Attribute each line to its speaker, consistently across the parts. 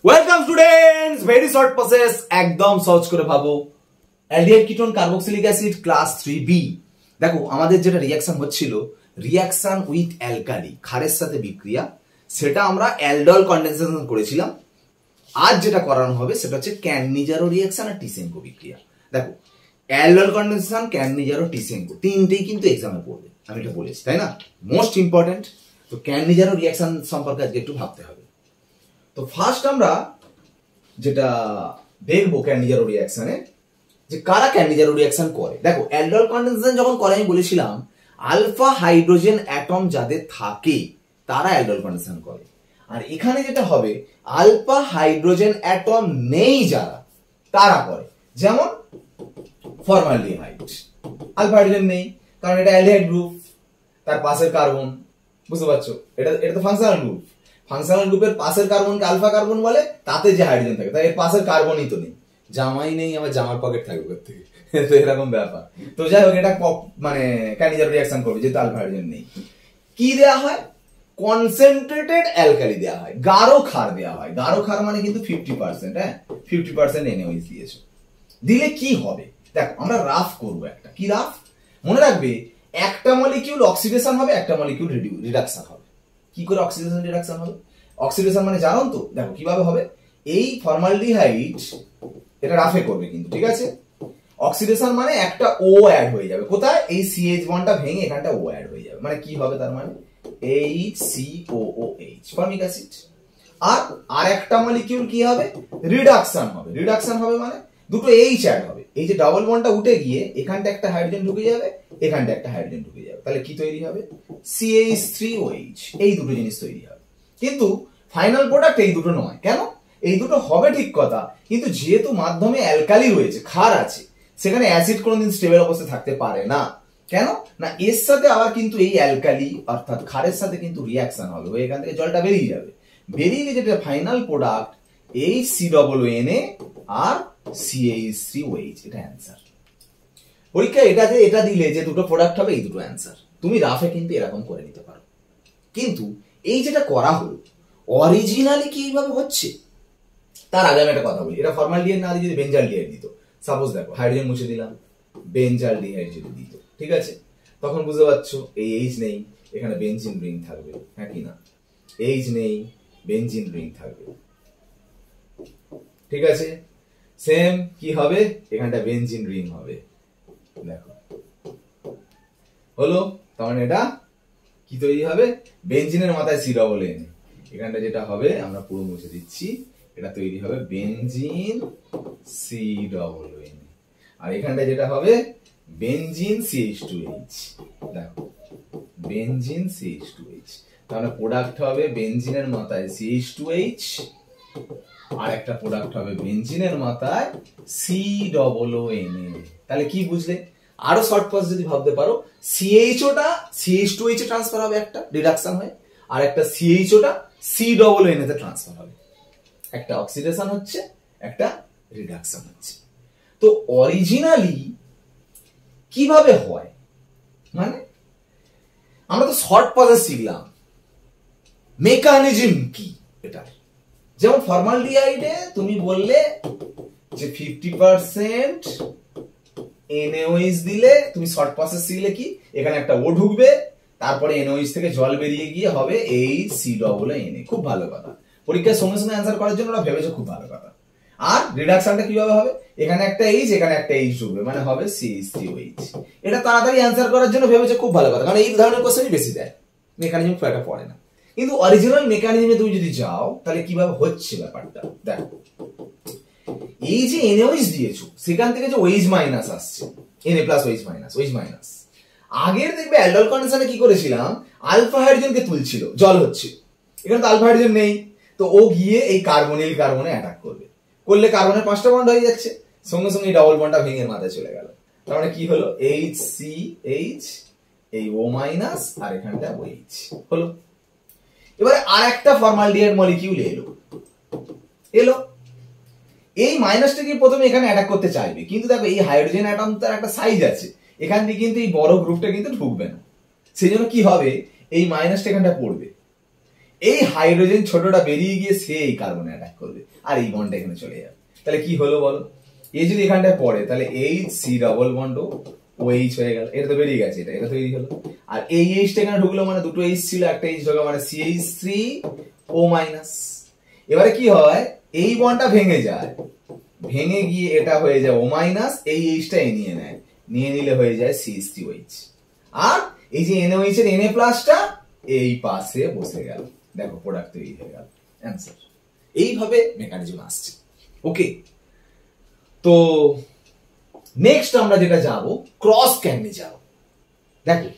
Speaker 1: Welcome students, very short process, একদম সহজ করে ভাবো। Aldehyde ketone carboxylic acid class 3B। দেখো আমাদের যেটা রিঅ্যাকশন হচ্ছিল, রিঅ্যাকশন উইথ অ্যালকালি, ক্ষারের সাথে বিক্রিয়া, সেটা আমরা অ্যালডল কন্ডেনসেশন করেছিলাম। আজ যেটা করানো হবে সেটা হচ্ছে ক্যাননিজারো রিঅ্যাকশন আর টিসেনকো বিক্রিয়া। দেখো অ্যালডল কন্ডেনসেশন, ক্যাননিজারো, টিসেনকো তিনটেই কিন্তু এক্সামে পড়বে, আমি এটা বলেছি তাই না, মোস্ট ইম্পর্টেন্ট। তো ক্যাননিজারো রিঅ্যাকশন সম্পর্কে আজকে একটু ভাবতে হবে। তো ফার্স্ট আমরা যেটা দেখবো ক্যাননিজারো রিঅ্যাকশনে, যে কারা ক্যাননিজারো রিঅ্যাকশন করে। দেখো অ্যালডল কন্ডেনসেশন যখন করে আমি বলেছিলাম আলফা হাইড্রোজেন অ্যাটম যাদের থাকে তারা অ্যালডল কন্ডেনসেশন করে। আর এখানে যেটা হবে আলফা হাইড্রোজেন অ্যাটম নেই যারা, তারা করে। যেমন ফর্মালডিহাইড, আলফা হাইড্রোজেন নেই কারণ এটা অ্যালডিহাইড গ্রুপ, তার পাশের কার্বন, বুঝতে পারছো, এটা তো ফাংশনাল গ্রুপ। ফাংশনাল গ্রুপের পাশের কার্বনকে আলফা কার্বন বলে, তাতে যে হাইড্রোজেন থাকে তাই এর পাশের কার্বনই তো নেই। জামাই নেই, আমার জামার পকেট থাকবে কোথা থেকে, তো এরকম ব্যাপার। তো যাই হোক, এটা মানে ক্যাননিজারো রিঅ্যাকশন করবে যেহেতু আলফা হাইড্রোজেন নেই। কি দেয়া হয়? কনসেন্ট্রেটেড অ্যালকালি দেয়া হয়, গাঢ় ক্ষার দেয়া হয়। গাঢ় ক্ষার মানে কিন্তু 50%, হ্যাঁ 50% NaOH দিয়েছো। দিলে কি হবে দেখো, আমরা রাফ করবো একটা। কি রাফ? মনে রাখবে একটা মলিকিউল অক্সিডেশন হবে, একটা মলিকিউল রিডাকশন হবে। কি করে অক্সিডেশন রিডাকশন হবে? অক্সিডেশন মানে জানো তো, দেখো কিভাবে হবে। এই ফর্মালডিহাইড এটা রাফে করবে কিন্তু, ঠিক আছে। অক্সিডেশন মানে একটা ও অ্যাড হয়ে যাবে কোথায়, এই CH বন্ডটা ভেঙে এখানটা ও অ্যাড হয়ে যাবে। মানে কি হবে তার মানে HCOOH, ফর্মিক অ্যাসিড। আর একটা মলিকিউল কি হবে? রিডাকশন হবে। রিডাকশন হবে মানে দুটো H অ্যাড হবে। এই যে ডাবল বন্ডটা উঠে গিয়ে এখানটা একটা হাইড্রোজেন ঢুকে যাবে, এখানটা একটা হাইড্রোজেন ঢুকে যাবে। তাহলে কি তৈরি হবে? CH3OH। এই দুটো জিনিস তৈরি হবে। কিন্তু ফাইনাল প্রোডাক্ট এই দুটো নয়। কেন? এই দুটো হবে ঠিক কথা, কিন্তু যেহেতু মাধ্যমে অ্যালকালি রয়েছে, ক্ষার আছে, সেখানে অ্যাসিড কোনোদিন স্টেবল অবস্থায় থাকতে পারে না। কেন না, এর সাথে আবার কিন্তু এই অ্যালকালি অর্থাৎ ক্ষারের সাথে কিন্তু রিঅ্যাকশন হবে, হয়ে এখান থেকে জলটা বেরিয়ে যাবে। বেরিয়ে গিয়ে যেটা ফাইনাল প্রোডাক্ট HCOONA আর CH3OH, এটা অ্যান্সার। পরীক্ষা এটা দিলে যে দুটো প্রোডাক্ট হবে, এই দুটো অ্যান্সার। তুমি রাফে কিন্তু এরকম করে নিতে পারো। কিন্তু এই যেটা করা হলো অরিজিনালি কি এইভাবে হচ্ছে? তার আগে আমি একটা কথা বলি, এটা ফর্মালডিহাইড না দিয়ে যদি বেঞ্জালডিহাইড দিত, সাপোজ দেখো হাইড্রোজেন মুছে দিলাম, বেঞ্জালডিহাইড যদি দিত, ঠিক আছে, তখন বুঝতে পারছো এই H নেই, এখানে বেনজিন রিং থাকবে, হ্যাঁ কি না? H নেই, বেনজিন রিং থাকবে, ঠিক আছে। সেম কি হবে, এখানটা বেনজিন রিং হবে। দেখো হলো, তার মানে এটা কি তৈরি হবে? বেনজিনের মাথায় COON, এখানটা যেটা হবে আমরা পুরো মুছে দিচ্ছি, এটা তৈরি হবে বেনজিন COON। আর এখানটা যেটা হবে বেনজিন CH2H। দেখো বেনজিন CH2H, তাহলে প্রোডাক্ট হবে বেনজিনের মাথায় CH2H, আর একটা প্রোডাক্ট হবে বেনজিনের মাথায় COON। তাহলে কি বুঝলে? আরো শর্ট প্রসেস যদি ভাবতে পারো, CHOটা CH2H এ ট্রান্সফার হবে, একটা রিডাকশন হয়, আর একটা CHOটা COON তে ট্রান্সফার হবে। একটা অক্সিডেশন হচ্ছে, একটা রিডাকশন হচ্ছে। তো অরিজিনালি কিভাবে হয়, মানে আমরা তো শর্ট প্রসেস শিখলাম, মেকানিজম কি এটা। যেমন ফর্মালডিহাইডে তুমি বললে যে 50% NaOH দিলে, তুমি শর্ট প্রসেস শিখলে কি, এখানে একটা ও ঢুকবে, তারপরে NaOH থেকে জল বেরিয়ে গিয়ে হবে HCOONA। খুব ভালো কথা, পরীক্ষার সঙ্গে সঙ্গে অ্যান্সার করার জন্য ওরা ভেবেছে, খুব ভালো কথা। আর রিডাকশনটা কিভাবে হবে? এখানে একটা H, এখানে একটা H ঢুকবে, মানে হবে CH3OH। এটা তাড়াতাড়ি অ্যান্সার করার জন্য ভেবেছে, খুব ভালো কথা, কারণ এই ধরনের কোশ্চেনই বেশি দেয়, মেকানিজম খুব একটা পড়ে না। কিন্তু অরিজিনাল মেকানিজমে তুমি যদি যাও, তাহলে কিভাবে হচ্ছে ব্যাপারটা দেখো। এই যে NaOH দিয়েছো, সেখান থেকে যে OH মাইনাস আসছে, Na+OH-, আগের দেখবে অ্যালডল কন্ডিশনে কি করেছিলাম, আলফা হাইড্রোজেনকে তুলছিল, জল হচ্ছে, এখানে তো আলফা হাইড্রোজেন নেই, তো ও গিয়ে এই কার্বনিল কার্বনে অ্যাটাক করবে, করলে কার্বনের 5টা বন্ড হয়ে যাচ্ছে, সঙ্গে সঙ্গে এই ডাবল বন্ডটা ভেঙে মাথায় চলে গেল। তার মানে কি হলো, HCH, এই O- আর এখানটা OH হলো। এবারে আর একটা ফর্মালডিহাইড মলিকিউল এলো, এই মাইনাসটাকে প্রথমে এখানে অ্যাটাক করতে চাইবে, কিন্তু দেখো এই হাইড্রোজেন অ্যাটম তার একটা সাইজ আছে, এখান থেকে কিন্তু এই বড় গ্রুপটা কিন্তু ঢুকবে না। সেই জন্য কি হবে, এই মাইনাসটা এখানটা পড়বে, এই হাইড্রোজেন ছোটটা বেরিয়ে গিয়ে সে এই কার্বনে অ্যাটাক করবে আর এই বন্ডটা এখানে চলে যাবে। তাহলে কি হলো বলো, এই যদি এখানটায় পড়ে তাহলে H C double bond O H হয়ে গেল, এটা তো বেরিয়ে গেছে, এটা তৈরি হলো। আর এই এইচটা এখানে ঢুকলো মানে দুটো এইচ ছিল, একটা এইচ ঢোকা মানে CH3O-। এবারে কি হয়, এই বন্ডটা ভেঙে যায়, ভেঙে গিয়ে এটা হয়ে যায় O-, এই এইচটা এ নিয়ে নেয়, নিয়ে নিলে হয়ে যায় CH3OH। আর এই যে NaOH এর Na+ টা এই পাশে বসে গেল, দেখো প্রোডাক্ট তৈরি হয়ে গেল, অ্যান্সার। এইভাবে মেকানিজম আসছে। ওকে, তো নেক্সট আমরা যেটা যাব ক্রস ক্যানিজারো। দেখো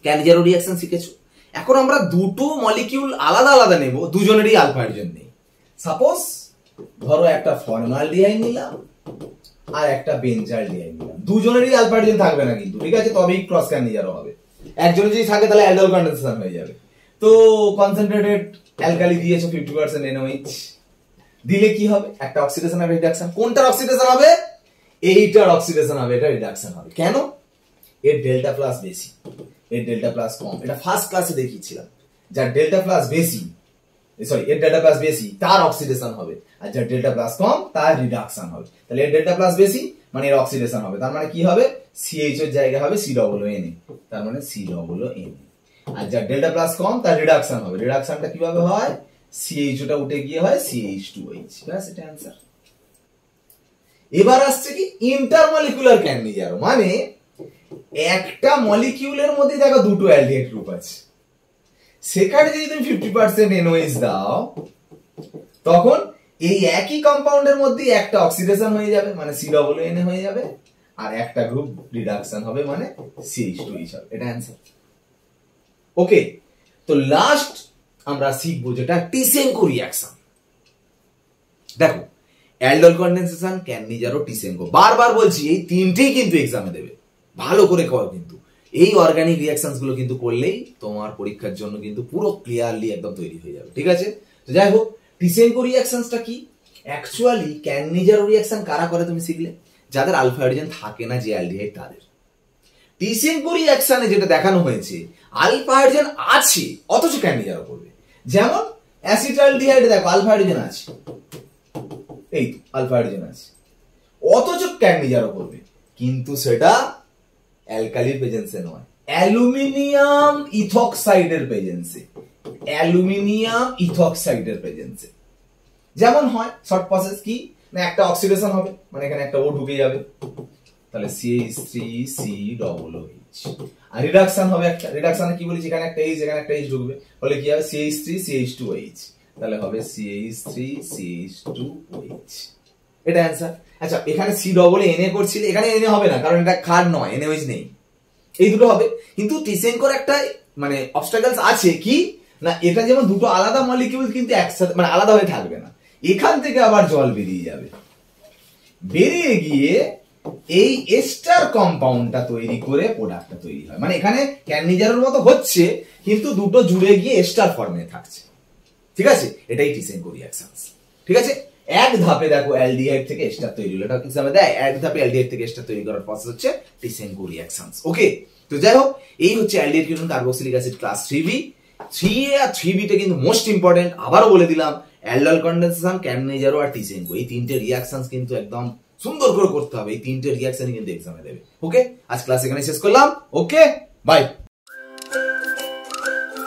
Speaker 1: ক্যানিজারো রিঅ্যাকশন শিখেছো, এখন আমরা দুটো মলিকিউল আলাদা আলাদা নেব, দুজনেরই আলফা হাইড্রোজেন নেই। সাপোজ ধরো একটা ফর্মালডিহাইড নিলাম আর একটা বেঞ্জালডিহাইড নিলাম, দুজনেরই আলফা হাইড্রোজেন থাকবে না কিন্তু, ঠিক আছে, তবেই ক্রস ক্যানিজারো হবে। একজনের যদি থাকে তাহলে অ্যালডোল কন্ডেনসেশন হয়ে যাবে। তো কনসেন্ট্রেটেড অ্যালকালি দিয়েছো 50% NaOH, দিলে কি হবে, একটা অক্সিডেশন আর রিডাকশন। কোনটার অক্সিডেশন হবে, এইটার অক্সিডেশন হবে, এটা রিডাকশন হবে। কেন, এর ডেল্টা প্লাস বেশি, এর ডেল্টা প্লাস কম। এটা ফার্স্ট ক্লাসে দেখিয়েছিলাম, যার ডেল্টা প্লাস বেশি, সরি এর ডেল্টা প্লাস বেশি তার অক্সিডেশন হবে, আর যার ডেল্টা প্লাস কম তার রিডাকশন হবে। তাহলে এর ডেল্টা প্লাস বেশি মানে এর অক্সিডেশন হবে, তার মানে কি হবে, CH এর জায়গায় হবে COONA, তার মানে COONA। আর যার ডেল্টা প্লাস কম তার রিডাকশন হবে, রিডাকশনটা কিভাবে হয়, CH টা উঠে গিয়ে হয় CH2OH, ব্যাস এটা অ্যান্সার। এবার আসছে কি ইন্টারমলিকুলার ক্যানিজারো, মানে একটা মলিকিউলের মধ্যে দেখো দুটো অ্যালডিহাইড গ্রুপ আছে, সেখানে যদি তুমি 50% NOH দাও তখন এই একই কম্পাউন্ডের মধ্যে একটা অক্সিডেশন হয়ে যাবে মানে COONA হয়ে যাবে, আর একটা গ্রুপ রিডাকশন হবে মানে CH2OH হবে, এটা অ্যান্সার। ওকে, তো লাস্ট আমরা শিখবো যেটা টিসেনকো রিঅ্যাকশন। দেখো অ্যালডোল কন্ডেনসেশন, ক্যানিজারো, টিসেনকো, বারবার বলছি এই তিনটেই কিন্তু এক্সামে দেবে, ভালো করে করো কিন্তু। এই অর্গানিক রিঅ্যাকশনস গুলো কিন্তু করলেই তোমার পরীক্ষার জন্য কিন্তু পুরো ক্লিয়ারলি একদম তৈরি হয়ে যাবে, ঠিক আছে। তো যাই হোক, টিসেনকো রিঅ্যাকশনসটা কি, অ্যাকচুয়ালি ক্যানিজারো রিঅ্যাকশন কারা করে তুমি শিখলে, যাদের আলফা হাইড্রোজেন থাকে না যে অ্যালডিহাইড তাদের। টিসেনকো রিঅ্যাকশনে যেটা দেখানো হয়েছে আলফা হাইড্রোজেন আছে অথচ ক্যানিজারো করবে, যেমন অ্যাসিটালডিহাইডে দেখো আলফা হাইড্রোজেন আছে, এই তো আলফা হাইড্রোজেন আছে, অথচ ক্যানিজারো করবে, কিন্তু সেটা অ্যালকালির প্রেজেন্সে নয়, অ্যালুমিনিয়াম ইথক্সাইডের প্রেজেন্সে, অ্যালুমিনিয়াম ইথক্সাইডের প্রেজেন্সে। যেমন হয় শর্ট প্রসেস কি না, একটা অক্সিডেশন হবে মানে এখানে একটা ও ঢুকে যাবে, তাহলে CH3COOH, আর রিডাকশন হবে একটা, রিডাকশনে কি বলেছি, এখানে একটা এইচ এখানে একটা এইচ ঢুকবে, বলে কি হবে CH3CH2OH, তাহলে হবে CH3CH2OH, এটা অ্যান্সার। আচ্ছা এখানে COONA করছিল, এখানে Na হবে না কারণ এটা ক্ষার নয়, NaOH নেই, এই দুটো হবে। কিন্তু টিসেনকোর একটা মানে অবস্টাকলস আছে কি না, এটা যেমন দুটো আলাদা মলিকিউল কিন্তু একসাথে মানে আলাদা হয়ে থাকবে না, এখান থেকে আবার জল বেরিয়ে যাবে, বেরিয়ে গিয়ে এই এস্টার কম্পাউন্ডটা তৈরি করে প্রোডাক্টটা তৈরি হয়, মানে এখানে ক্যানিজারোর মতো হচ্ছে কিন্তু দুটো জুড়ে গিয়ে এস্টার ফর্মে থাকছে, ঠিক আছে, এটাই টিসেনকো রিঅ্যাকশনস। ঠিক আছে, এক ধাপে দেখো অ্যালডিহাইড থেকে এস্টার তৈরি হলো, এটা এক্সামে দেয়, এক ধাপে অ্যালডিহাইড থেকে এস্টার তৈরি করার প্রসেস হচ্ছে টিসেনকো রিঅ্যাকশনস। ওকে, তো যাই হোক এই হচ্ছে aldehyde ketone carboxylic acid class 3B। 3A আর 3B টা কিন্তু মোস্ট ইম্পর্টেন্ট, আবারও বলে দিলাম অ্যালডোল কন্ডেনসেশন, ক্যানিজারো আর টিসেনকো, এই তিনটে রিঅ্যাকশনস কিন্তু একদম সুন্দর করে করতে হবে, এই তিনটে রিঅ্যাকশনই কিন্তু এক্সামে দেবে। ওকে, আজ ক্লাস এখানে শেষ করলাম, ওকে বাই।